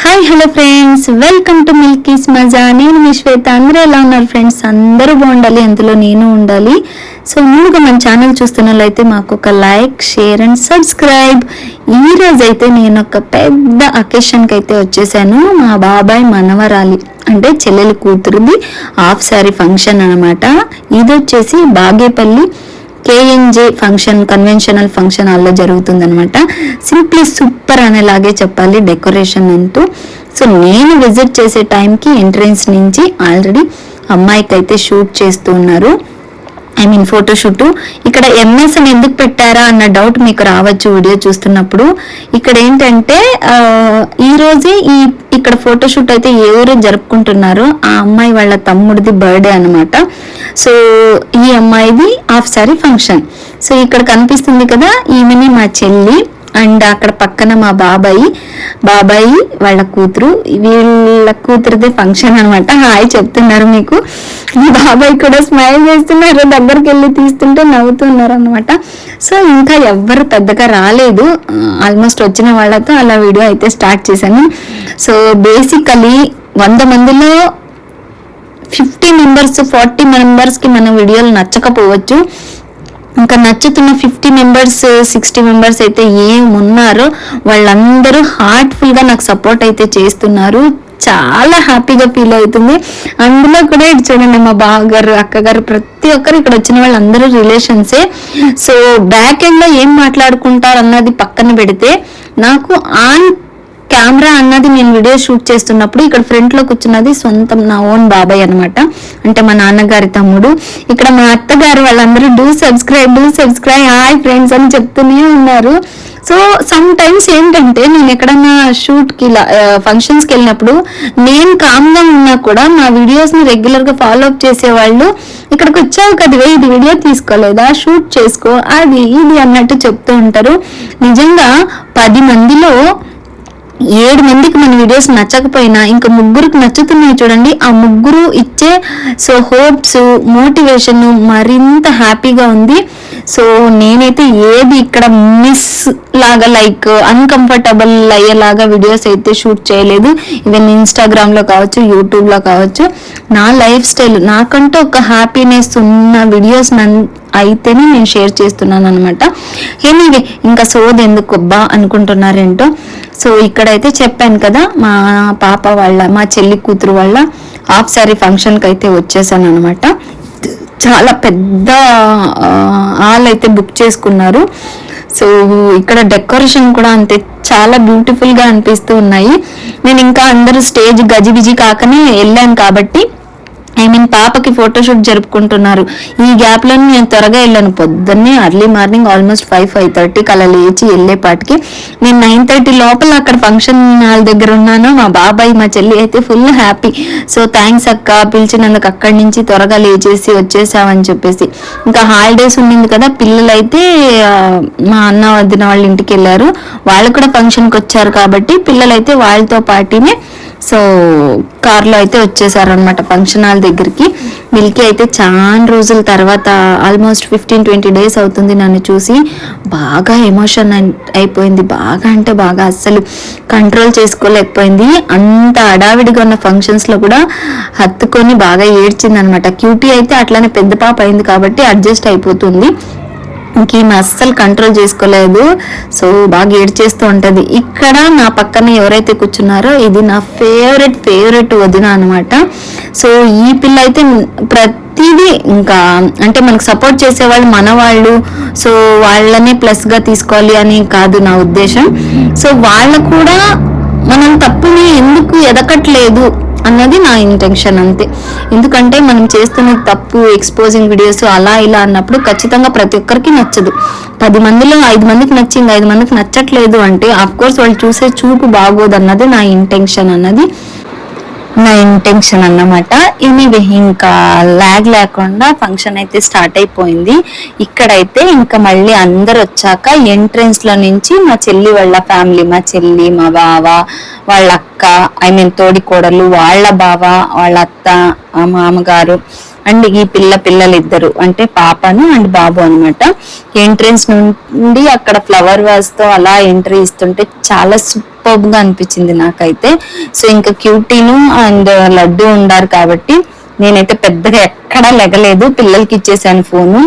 Hi hello friends, welcome to మిల్కీస్ Maza. నేను మీ శ్వేత. అందరూ ఎలా ఉన్నారు ఫ్రెండ్స్? అందరూ బాగుండాలి, అందులో నేను ఉండాలి. సో ముందుగా మన ఛానల్ చూస్తున్నట్లయితే మాకు ఒక లైక్, షేర్ అండ్ సబ్స్క్రైబ్. ఈ రోజు అయితే నేను ఒక పెద్ద అకేషన్కి అయితే వచ్చేసాను. మా బాబాయ్ మనవరాలి అంటే చెల్లెలి కూతురుది హాఫ్ శారీ ఫంక్షన్ అనమాట. ఇది వచ్చేసి బాగేపల్లి కేఎన్జే ఫంక్షన్ కన్వెన్షనల్ ఫంక్షన్ హాల్లో జరుగుతుంది అనమాట. సింప్లీ సూపర్ అనేలాగే చెప్పాలి డెకరేషన్ అంటూ. సో నేను విజిట్ చేసే టైంకి ఎంట్రన్స్ నుంచి ఆల్రెడీ అమ్మాయికి అయితే షూట్ చేస్తూ ఉన్నారు, ఫోటోషూట్. ఇక్కడ ఎంఎస్ అని ఎందుకు పెట్టారా అన్న డౌట్ మీకు రావచ్చు వీడియో చూస్తున్నప్పుడు. ఇక్కడ ఏంటంటే ఈ రోజే ఇక్కడ ఫోటోషూట్ అయితే ఎవరు జరుపుకుంటున్నారో ఆ అమ్మాయి వాళ్ళ తమ్ముడిది బర్త్డే అనమాట. సో ఈ అమ్మాయిది హాఫ్ సారీ ఫంక్షన్. సో ఇక్కడ కనిపిస్తుంది కదా, ఈమెని మా చెల్లి, అండ్ అక్కడ పక్కన మా బాబాయి వాళ్ళ కూతురు. వీళ్ళ కూతురుదే ఫంక్షన్ అనమాట. హాయ్ చెప్తున్నారు మీకు. మా బాబాయ్ కూడా స్మైల్ చేస్తున్నారు, దగ్గరికి వెళ్ళి తీస్తుంటే నవ్వుతున్నారు అనమాట. సో ఇంకా ఎవ్వరు పెద్దగా రాలేదు, ఆల్మోస్ట్ వచ్చిన వాళ్ళతో అలా వీడియో అయితే స్టార్ట్ చేశాను. సో బేసికలీ 100 మందిలో 50 మెంబర్స్ 40 మెంబర్స్కి మన వీడియోలు నచ్చకపోవచ్చు. ఇంకా నచ్చుతున్న 50 మెంబర్స్ 60 మెంబర్స్ అయితే ఏమున్నారో వాళ్ళందరూ హార్ట్ఫుల్గా నాకు సపోర్ట్ అయితే చేస్తున్నారు. చాలా హ్యాపీగా ఫీల్ అవుతుంది. అందులో కూడా ఇటు చూడండి, మా బావగారు, అక్కగారు, ప్రతి ఒక్కరు ఇక్కడ వచ్చిన వాళ్ళందరూ రిలేషన్సే. సో బ్యాక్ ఎండ్ లో ఏం మాట్లాడుకుంటారు అన్నది పక్కన పెడితే, నాకు ఆన్ కెమెరా అన్నది నేను వీడియో షూట్ చేస్తున్నప్పుడు ఇక్కడ ఫ్రంట్ లో కూర్చున్నది సొంతం నా ఓన్ బాబాయ్ అనమాట, అంటే మా నాన్నగారి తమ్ముడు. ఇక్కడ మా అత్తగారు వాళ్ళందరూ డూ సబ్స్క్రైబ్ హాయ్ ఫ్రెండ్స్ అని చెప్తూనే ఉన్నారు. సో సమ్ టైమ్స్ ఏంటంటే నేను ఎక్కడన్నా షూట్కి ఫంక్షన్స్కి వెళ్ళినప్పుడు నేను కామ్గా ఉన్నా కూడా మా వీడియోస్ని రెగ్యులర్గా ఫాలో అప్ చేసేవాళ్ళు ఇక్కడికి వచ్చావు కదా, ఇది వీడియో తీసుకోలేదా, షూట్ చేసుకో, అది ఇది అన్నట్టు చెప్తూ ఉంటారు. నిజంగా 10 మందిలో 7 మందికి మన వీడియోస్ నచ్చకపోయినా ఇంకా 3కి నచ్చుతున్నాయి చూడండి. ఆ 3 ఇచ్చే సో హోప్స్, మోటివేషన్ మరింత హ్యాపీగా ఉంది. సో నేనైతే ఏది ఇక్కడ మిస్ లాగా లైక్ అన్కంఫర్టబుల్ అయ్యేలాగా వీడియోస్ అయితే షూట్ చేయలేదు. ఈవెన్ ఇన్స్టాగ్రామ్లో కావచ్చు, యూట్యూబ్లో కావచ్చు. నా లైఫ్ స్టైల్, నాకంటూ ఒక హ్యాపీనెస్ ఉన్న వీడియోస్ అయితేనే నేను షేర్ చేస్తున్నాను అనమాట. ఎనీవే ఇంకా సోది ఎందుకు అబ్బా అనుకుంటున్నారేంటో. సో ఇక్కడైతే చెప్పాను కదా, మా చెల్లి కూతురు వాళ్ళ హాఫ్ శారీ ఫంక్షన్కి అయితే వచ్చేసాను అనమాట. చాలా పెద్ద హాల్ అయితే బుక్ చేసుకున్నారు. సో ఇక్కడ డెకరేషన్ కూడా అంతే చాలా బ్యూటిఫుల్ గా అనిపిస్తూ ఉన్నాయి. నేను ఇంకా అందరూ స్టేజ్ గజిబిజి కాకనే వెళ్ళాను కాబట్టి, పాపకి ఫోటోషూట్ జరుపుకుంటున్నారు. ఈ గ్యాప్ లో నేను త్వరగా వెళ్ళాను. పొద్దున్నే అర్లీ మార్నింగ్ ఆల్మోస్ట్ 5:30కి అలా లేచి వెళ్ళేపాటికి నేను 9:30 లోపల అక్కడ ఫంక్షన్ హాల్ దగ్గర ఉన్నాను. మా బాబాయ్ మా చెల్లి అయితే ఫుల్ హ్యాపీ. సో థ్యాంక్స్ అక్క, పిలిచినందుకు అక్కడి నుంచి త్వరగా లేచేసి వచ్చేసామని చెప్పేసి. ఇంకా హాలిడేస్ ఉండింది కదా, పిల్లలు అయితే మా అన్న వదిన వాళ్ళ ఇంటికి వెళ్ళారు. వాళ్ళు కూడా ఫంక్షన్కి వచ్చారు కాబట్టి పిల్లలు అయితే వాళ్ళతో పాటునే సో కార్లో అయితే వచ్చేసారనమాట ఫంక్షన్ హాల్ దగ్గరికి. మిల్కీ అయితే చాలా రోజుల తర్వాత, ఆల్మోస్ట్ 15-20 డేస్ అవుతుంది నన్ను చూసి. బాగా ఎమోషన్ అయిపోయింది, బాగా అంటే బాగా, అస్సలు కంట్రోల్ చేసుకోలేకపోయింది. అంత అడావిడిగా ఉన్న ఫంక్షన్స్లో కూడా హత్తుకొని బాగా ఏడ్చింది అనమాట. క్యూటీ అయితే అట్లానే పెద్ద పాప అయింది కాబట్టి అడ్జస్ట్ అయిపోతుంది. ఇంకేమి అస్సలు కంట్రోల్ చేసుకోలేదు. సో బాగా ఏడ్చేస్తూ ఉంటది. ఇక్కడ నా పక్కన ఎవరైతే కూర్చున్నారో ఇది నా ఫేవరెట్ వదిన అనమాట. సో ఈ పిల్ల అయితే ప్రతిదీ ఇంకా అంటే మనకు సపోర్ట్ చేసేవాళ్ళు మన వాళ్ళు, సో వాళ్ళనే ప్లస్ గా తీసుకోవాలి అని కాదు నా ఉద్దేశం. సో వాళ్ళ కూడా మనం తప్పుని ఎందుకు ఎదకట్లేదు అన్నది నా ఇంటెన్షన్ అంతే. ఎందుకంటే మనం చేస్తున్న తప్పు, ఎక్స్పోజింగ్ వీడియోస్ అలా ఇలా అన్నప్పుడు ఖచ్చితంగా ప్రతి ఒక్కరికి నచ్చదు. 10 మందిలో 5 మందికి నచ్చింది, 5 మందికి నచ్చట్లేదు అంటే ఆఫ్ కోర్స్ వాళ్ళు చూసే చూపు బాగోదు అన్నది నా ఇంటెన్షన్ అన్నమాట. ఎనీవే ఇంకా లాగ్ లేకుండా ఫంక్షన్ అయితే స్టార్ట్ అయిపోయింది. ఇక్కడైతే ఇంకా మళ్ళీ అందరు వచ్చాక ఎంట్రన్స్ లో నుంచి మా చెల్లి వాళ్ళ ఫ్యామిలీ, మా చెల్లి, మా బావ, వాళ్ళ అక్క, తోడి కోడలు, వాళ్ళ బావ, వాళ్ళ అత్త, మామగారు, అండ్ ఈ పిల్లలు ఇద్దరు అంటే పాపను అండ్ బాబు అనమాట. ఎంట్రెన్స్ నుండి అక్కడ ఫ్లవర్ వాజ్ తో అలా ఎంట్రీ ఇస్తుంటే చాలా సూపర్ గా అనిపించింది నాకైతే. సో ఇంకా క్యూటీను అండ్ లడ్డు ఉండారు కాబట్టి నేనైతే పెద్దగా ఎక్కడా లెగలేదు, పిల్లలకి ఇచ్చేసాను ఫోను.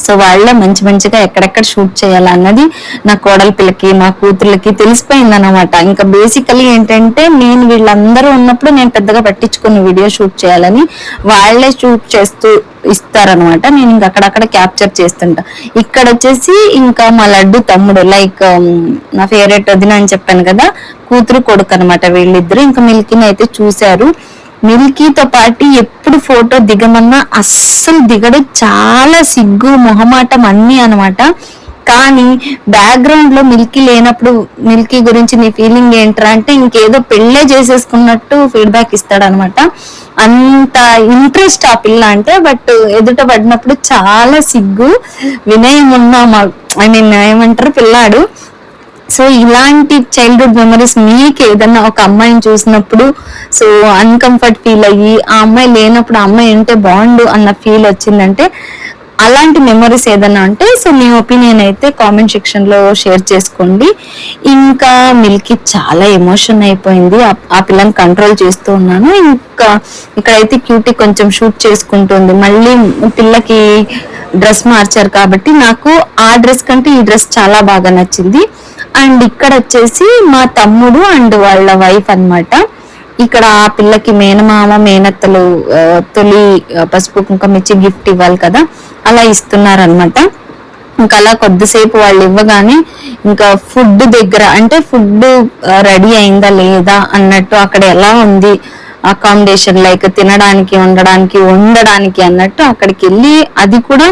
సో వాళ్ళే మంచిగా ఎక్కడెక్కడ షూట్ చేయాలన్నది నా కోడల పిల్లకి మా కూతుర్లకి తెలిసిపోయింది అనమాట. ఇంకా బేసికలీ ఏంటంటే నేను వీళ్ళందరూ ఉన్నప్పుడు నేను పెద్దగా పట్టించుకుని వీడియో షూట్ చేయాలని వాళ్ళే షూట్ చేస్తూ ఇస్తారనమాట. నేను ఇంకా అక్కడక్కడ క్యాప్చర్ చేస్తుంటా. ఇక్కడ వచ్చేసి ఇంకా మా లడ్డు తమ్ముడు లైక్ నా ఫేవరెట్ వదిన అని చెప్పాను కదా, కూతురు కొడుకు అనమాట వీళ్ళిద్దరు. ఇంకా మిల్కీని అయితే చూశారు. మిల్కీతో పాటు ఎప్పుడు ఫోటో దిగమన్నా అస్సలు దిగడు, చాలా సిగ్గు మొహమాటం అన్ని అనమాట. కానీ బ్యాక్గ్రౌండ్ లో మిల్కీ లేనప్పుడు మిల్కీ గురించి నీ ఫీలింగ్ ఏంట్రా అంటే ఇంకేదో పెళ్ళే చేసేసుకున్నట్టు ఫీడ్బ్యాక్ ఇస్తాడు అనమాట. అంత ఇంట్రెస్ట్ ఆ పిల్ల అంటే. బట్ ఎదుట పడినప్పుడు చాలా సిగ్గు వినయం ఉన్న ఐ మీన్ ఏమంటారు పిల్లాడు. సో ఇలాంటి చైల్డ్హుడ్ మెమరీస్ మీకు ఏదన్నా ఒక అమ్మాయిని చూసినప్పుడు సో అన్కంఫర్ట్ ఫీల్ అయ్యి ఆ అమ్మాయి లేనప్పుడు ఆ అమ్మాయి ఉంటే బాగుండు అన్న ఫీల్ వచ్చిందంటే అలాంటి మెమరీస్ ఏదన్నా అంటే సో మీ ఒపీనియన్ అయితే కామెంట్ సెక్షన్ లో షేర్ చేసుకోండి. ఇంకా మిల్కీ చాలా ఎమోషన్ అయిపోయింది, ఆ పిల్లని కంట్రోల్ చేస్తూ ఉన్నాను. ఇంకా ఇక్కడైతే క్యూటీ కొంచెం షూట్ చేసుకుంటుంది. మళ్ళీ పిల్లకి డ్రెస్ మార్చారు కాబట్టి నాకు ఆ డ్రెస్ కంటే ఈ డ్రెస్ చాలా బాగా నచ్చింది. అండ్ ఇక్కడ వచ్చేసి మా తమ్ముడు అండ్ వాళ్ళ వైఫ్ అన్నమాట. ఇక్కడ ఆ పిల్లకి మేనమామ మేనత్తలు తొలి పసుపు కుంకుమ ఇచ్చి గిఫ్ట్ ఇవ్వాలి కదా, అలా ఇస్తున్నారనమాట. ఇంకా అలా కొద్దిసేపు వాళ్ళు ఇవ్వగానే ఇంకా ఫుడ్ దగ్గర అంటే ఫుడ్ రెడీ అయిందా లేదా అన్నట్టు అక్కడ ఎలా ఉంది అకామిడేషన్ లైక్ తినడానికి ఉండడానికి అన్నట్టు అక్కడికి వెళ్ళి, అది కూడా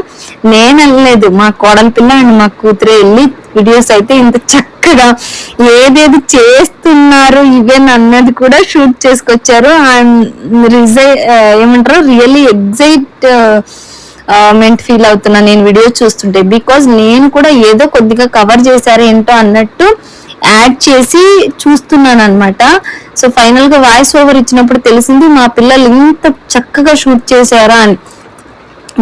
నేను వెళ్ళలేదు మా కోడల పిల్ల అండ్ మా కూతురే వెళ్ళి వీడియోస్ అయితే ఇంత చక్కగా ఏదేది చేస్తున్నారు ఈవెన్ అన్నది కూడా షూట్ చేసుకొచ్చారు. అండ్ ఏమంటారు రియల్లీ మెంట్ ఫీల్ అవుతున్నా నేను వీడియో చూస్తుంటే. బికాజ్ నేను కూడా ఏదో కొద్దిగా కవర్ చేశారు ఏంటో అన్నట్టు యాడ్ చేసి చూస్తున్నాను అనమాట. సో ఫైనల్ గా వాయిస్ ఓవర్ ఇచ్చినప్పుడు తెలిసింది మా పిల్లలు ఇంత చక్కగా షూట్ చేశారా అని.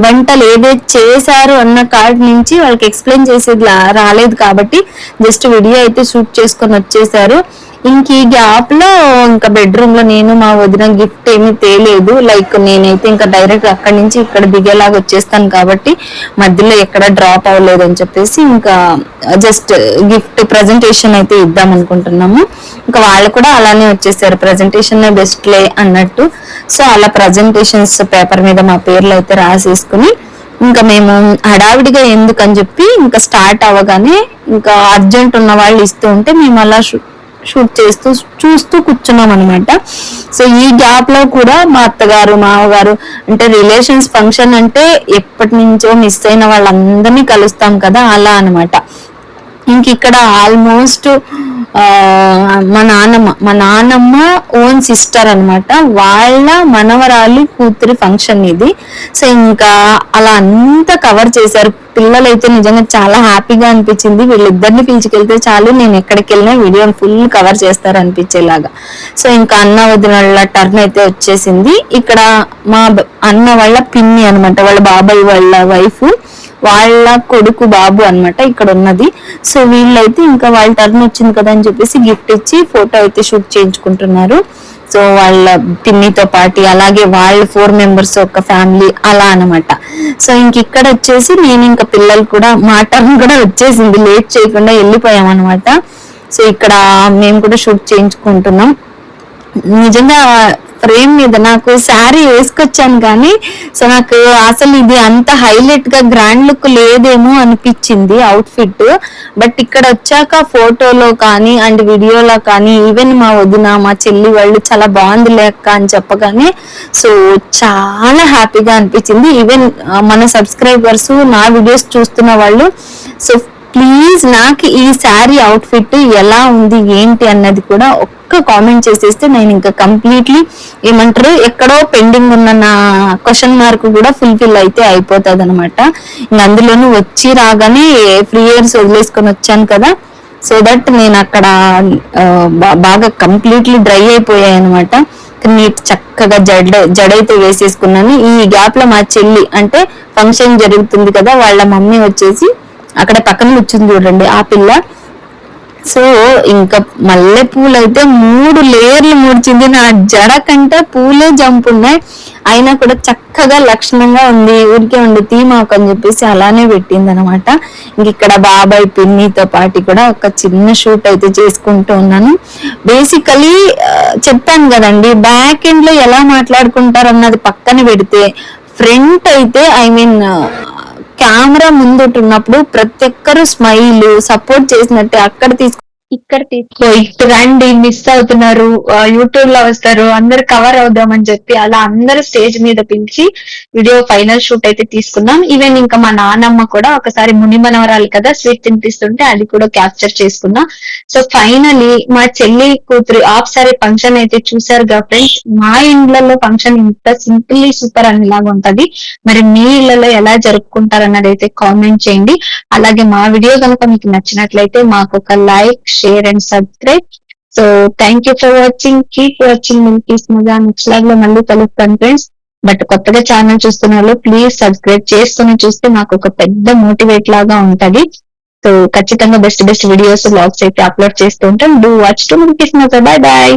వంటలు ఏదైతే చేశారు అన్న కార్డ్ నుంచి వాళ్ళకి ఎక్స్ప్లెయిన్ చేసేది రాలేదు కాబట్టి జస్ట్ వీడియో అయితే షూట్ చేసుకొని వచ్చేసారు. ఇంక ఈ గ్యాప్ లో ఇంకా బెడ్రూమ్ లో నేను మా వదిన గిఫ్ట్ ఏమీ తేలేదు. లైక్ నేనైతే ఇంకా డైరెక్ట్ అక్కడి నుంచి ఇక్కడ దిగేలాగా వచ్చేస్తాను కాబట్టి మధ్యలో ఎక్కడ డ్రాప్ అవ్వలేదు అని చెప్పేసి ఇంకా జస్ట్ గిఫ్ట్ ప్రజెంటేషన్ అయితే ఇద్దాం అనుకుంటున్నాము. ఇంకా వాళ్ళు కూడా అలానే వచ్చేసారు, ప్రజెంటేషన్ బెస్ట్ లే అన్నట్టు. సో అలా ప్రజెంటేషన్స్ పేపర్ మీద మా పేర్లు అయితే రాసేసుకుని ఇంకా మేము హడావిడిగా ఎందుకని చెప్పి ఇంకా స్టార్ట్ అవ్వగానే ఇంకా అర్జెంట్ ఉన్న వాళ్ళు ఇస్తూ ఉంటే మేము అలా షూట్ చేస్తూ చూస్తూ కూర్చున్నాం అనమాట. సో ఈ గ్యాప్ లో కూడా మా అత్తగారు మామగారు అంటే రిలేషన్స్ ఫంక్షన్ అంటే ఎప్పటి నుంచో మిస్ అయిన వాళ్ళందరినీ కలుస్తాం కదా, అలా అనమాట. ఇంక ఇక్కడ ఆల్మోస్ట్ మా నాన్నమ్మ ఓన్ సిస్టర్ అనమాట, వాళ్ళ మనవరాలి కూతురి ఫంక్షన్ ఇది. సో ఇంకా అలా అంతా కవర్ చేశారు. పిల్లలైతే నిజంగా చాలా హ్యాపీగా అనిపించింది. వీళ్ళిద్దరిని పిలుచుకెళ్తే చాలు నేను ఎక్కడికి వెళ్ళినా వీడియోని ఫుల్ కవర్ చేస్తారు అనిపించేలాగా. సో ఇంకా అన్న వదిన వాళ్ళ టర్న్ అయితే వచ్చేసింది. ఇక్కడ మా అన్న వాళ్ళ పిన్ని అనమాట, వాళ్ళ బాబాయ్ వాళ్ళ వైఫ్ వాళ్ళ కొడుకు బాబు అన్నమాట ఇక్కడ ఉన్నది. సో వీళ్ళైతే ఇంకా వాళ్ళ టర్న్ వచ్చింది కదా అని చెప్పేసి గిఫ్ట్ ఇచ్చి ఫోటో అయితే షూట్ చేయించుకుంటున్నారు. సో వాళ్ళ పిన్నితో పాటు అలాగే వాళ్ళ 4 మెంబర్స్ ఒక ఫ్యామిలీ అలా అనమాట. సో ఇంక ఇక్కడ వచ్చేసి నేను ఇంకా పిల్లలు కూడా మా టర్న్ కూడా వచ్చేసింది, లేట్ చేయకుండా వెళ్ళిపోయాం అనమాట. సో ఇక్కడ మేము కూడా షూట్ చేయించుకుంటున్నాం. నిజంగా ఫ్రేమ్ మీద నాకు శారీ వేసుకొచ్చాను కానీ సో నాకు అసలు ఇది అంత హైలైట్ గా గ్రాండ్ లుక్ లేదేమో అనిపించింది అవుట్ఫిట్. బట్ ఇక్కడ వచ్చాక ఫోటోలో కానీ అండ్ వీడియోలో కానీ ఈవెన్ మా వదిన మా చెల్లి వాళ్ళు చాలా బాగుంది లేక అని చెప్పగానే సో చాలా హ్యాపీగా అనిపించింది. ఈవెన్ మన సబ్స్క్రైబర్స్ నా వీడియోస్ చూస్తున్న వాళ్ళు సో ప్లీజ్ నాకు ఈ శారీ అవుట్ఫిట్ ఎలా ఉంది ఏంటి అన్నది కూడా ఒక్క కామెంట్ చేసేస్తే నేను ఇంకా కంప్లీట్లీ ఏమంటారు ఎక్కడో పెండింగ్ ఉన్న నా క్వశ్చన్ మార్క్ కూడా ఫుల్ఫిల్ అయితే అయిపోతుంది అనమాట. ఇంకా అందులోనూ వచ్చి రాగానే ఫ్రీ ఇయర్స్ వదిలేసుకొని వచ్చాను కదా, సో దట్ నేను అక్కడ బాగా కంప్లీట్లీ డ్రై అయిపోయాయి అనమాట. నీట్ చక్కగా జడైతే వేసేసుకున్నాను. ఈ గ్యాప్ లో మా చెల్లి అంటే ఫంక్షన్ జరుగుతుంది కదా, వాళ్ళ మమ్మీ వచ్చేసి అక్కడ పక్కన కూర్చుంది చూడండి ఆ పిల్ల. సో ఇంకా మల్లె పూలు అయితే 3 లేయర్లు ముడిచింది. నా జడ కంటే పూలే జంపున్నాయి, అయినా కూడా చక్కగా లక్షణంగా ఉంది. ఊరికే ఉండి తీమాకు అని చెప్పేసి అలానే పెట్టింది అనమాట. ఇంక ఇక్కడ బాబాయ్ పిన్నితో పాటు కూడా ఒక చిన్న షూట్ అయితే చేసుకుంటూ ఉన్నాను. బేసికలీ చెప్పాను కదండి, బ్యాక్ ఎండ్ లో ఎలా మాట్లాడుకుంటారు అన్నది పక్కన పెడితే, ఫ్రంట్ అయితే కెమెరా ముందున్నప్పుడు ప్రతి ఒక్కరు స్మైల్ సపోర్ట్ చేసినట్టే అక్కడ ఇక్కడ తీసుకో, ఇటు రండి, మిస్ అవుతున్నారు, యూట్యూబ్ లో వస్తారు, అందరు కవర్ అవుదామని చెప్పి అలా అందరు స్టేజ్ మీద పిలిచి వీడియో ఫైనల్ షూట్ అయితే తీసుకున్నాం. ఈవెన్ ఇంకా మా నాన్నమ్మ కూడా ఒకసారి ముని మనవరాలు కదా స్వీట్ తినిపిస్తుంటే అది కూడా క్యాప్చర్ చేసుకున్నా. సో ఫైనలీ మా చెల్లి కూతురు ఆఫ్ సారీ ఫంక్షన్ అయితే చూసారుగా ఫ్రెండ్స్. మా ఇండ్లలో ఫంక్షన్ ఇంత సింపుల్లీ సూపర్ అనేలాగా ఉంటది. మరి మీ ఇళ్లలో ఎలా జరుపుకుంటారు అన్నది అయితే కామెంట్ చేయండి. అలాగే మా వీడియో కనుక మీకు నచ్చినట్లయితే మాకు ఒక like, share and subscribe. So thank you for watching, keep watching Milky's Maza. Next live లో మళ్ళీ కలుస్తాను ఫ్రెండ్స్. బట్ కొత్తగా ఛానల్ చూస్తున్న వాళ్ళు ప్లీజ్ సబ్స్క్రైబ్ చేసుకుని చూస్తే మాకు ఒక పెద్ద మోటివేట్ లాగా ఉంటది. సో ఖచ్చితంగా బెస్ట్ వీడియోస్, వ్లాగ్స్ అయితే అప్లోడ్ చేస్తూ ఉంటాం. డూ వాచ్ టు మిల్కీస్ మజా. Bye bye.